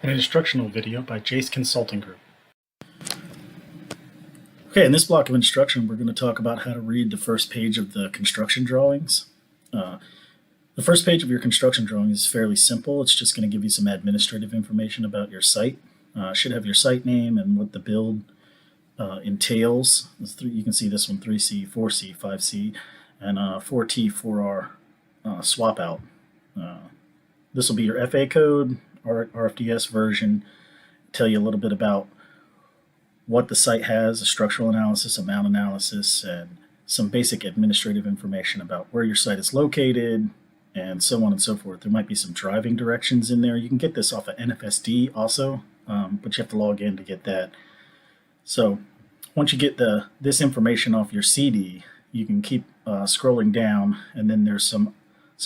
An instructional video by Jace Consulting Group. Okay, in this block of instruction, we're going to talk about how to read the first page of the construction drawings. The first page of your construction drawing is fairly simple. It's just going to give you some administrative information about your site. Should have your site name and what the build entails. You can see this one, 3C, 4C, 5C, and 4T, 4R swap out. This will be your FA code, RFDS version, tell you a little bit about what the site has, a structural analysis, a mount analysis, and some basic administrative information about where your site is located, and so on and so forth. There might be some driving directions in there. You can get this off of NFSD also, but you have to log in to get that. So once you get this information off your CD, you can keep scrolling down, and then there's some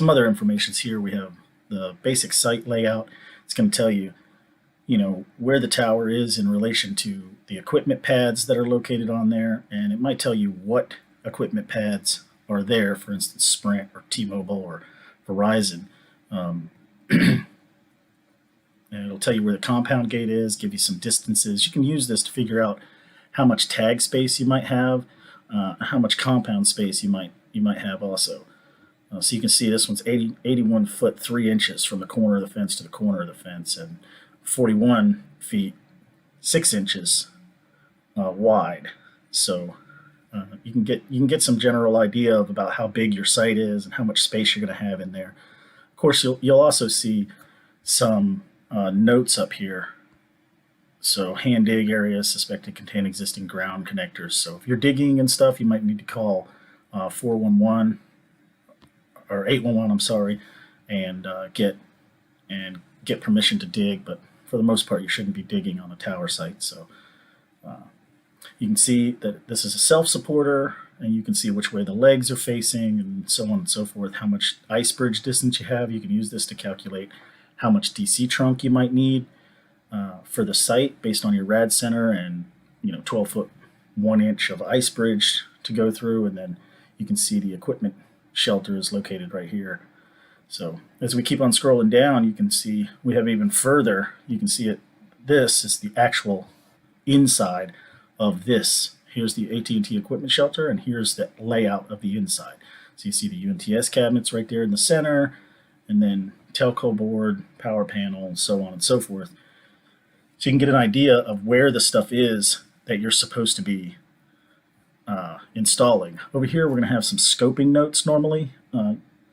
other information here. We have the basic site layout. It's going to tell you, where the tower is in relation to the equipment pads that are located on there, and it might tell you what equipment pads are there, for instance, Sprint or T-Mobile or Verizon. And it'll tell you where the compound gate is, give you some distances. You can use this to figure out how much tag space you might have, how much compound space you might have also. So you can see this one's 81 foot 3 inches from the corner of the fence to the corner of the fence, and 41 feet 6 inches wide. So you can get some general idea of about how big your site is and how much space you're going to have in there. Of course, you'll also see some notes up here. So hand dig areas suspected contain existing ground connectors. So if you're digging and stuff, you might need to call 411 or 811, I'm sorry, and get permission to dig. But for the most part, you shouldn't be digging on a tower site. So you can see that this is a self-supporter, and you can see which way the legs are facing, and so on and so forth. How much ice bridge distance you have. You can use this to calculate how much DC trunk you might need for the site based on your rad center, and 12 foot 1 inch of ice bridge to go through, and then you can see the equipment shelter is located right here. So as we keep on scrolling down, you can see we have even further. You can see it. This is the actual inside of this. Here's the AT&T equipment shelter, and here's the layout of the inside. So you see the UNTS cabinets right there in the center, and then telco board, power panel, and so on and so forth. So you can get an idea of where the stuff is that you're supposed to be installing. Over here, we're going to have some scoping notes normally.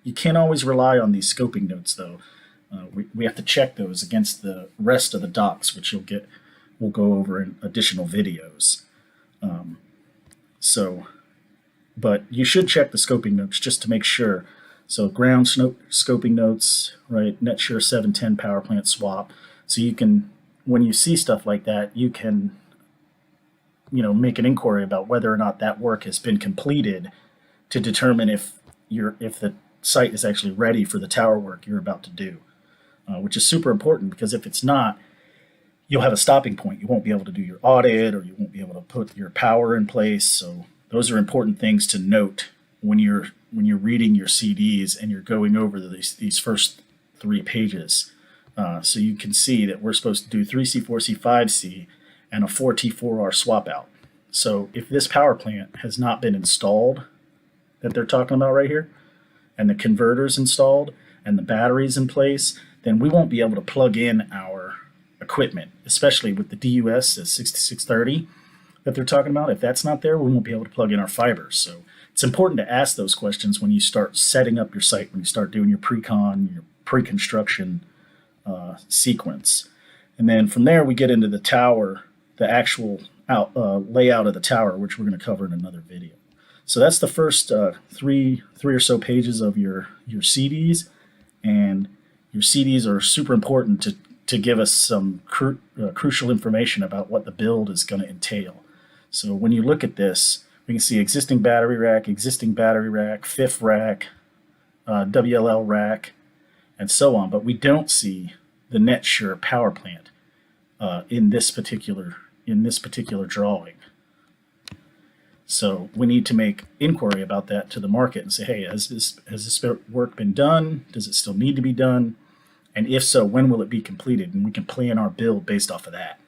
You can't always rely on these scoping notes, though. We have to check those against the rest of the docs, which we'll go over in additional videos. But you should check the scoping notes just to make sure. So ground scoping notes, right? NetSure 710 power plant swap. So you can, when you see stuff like that, you can make an inquiry about whether or not that work has been completed to determine if the site is actually ready for the tower work you're about to do, which is super important, because if it's not, you'll have a stopping point. You won't be able to do your audit, or you won't be able to put your power in place. So those are important things to note when you're reading your CDs and you're going over these first 3 pages. So you can see that we're supposed to do 3C, 4C, 5C, and a 4T, 4R swap out. So if this power plant has not been installed, that they're talking about right here, and the converters installed, and the batteries in place, then we won't be able to plug in our equipment, especially with the DUS at 6630 that they're talking about. If that's not there, we won't be able to plug in our fibers. So it's important to ask those questions when you start setting up your site, when you start doing your pre-con, your pre-construction sequence. And then from there, we get into the tower, the actual layout of the tower, which we're going to cover in another video. So that's the first three or so pages of your CDs, and your CDs are super important to give us some crucial information about what the build is going to entail. So when you look at this, we can see existing battery rack, fifth rack, WLL rack, and so on. But we don't see the NetSure power plant in this particular drawing. So we need to make inquiry about that to the market and say, hey, has this work been done? Does it still need to be done? And if so, when will it be completed? And we can plan our build based off of that.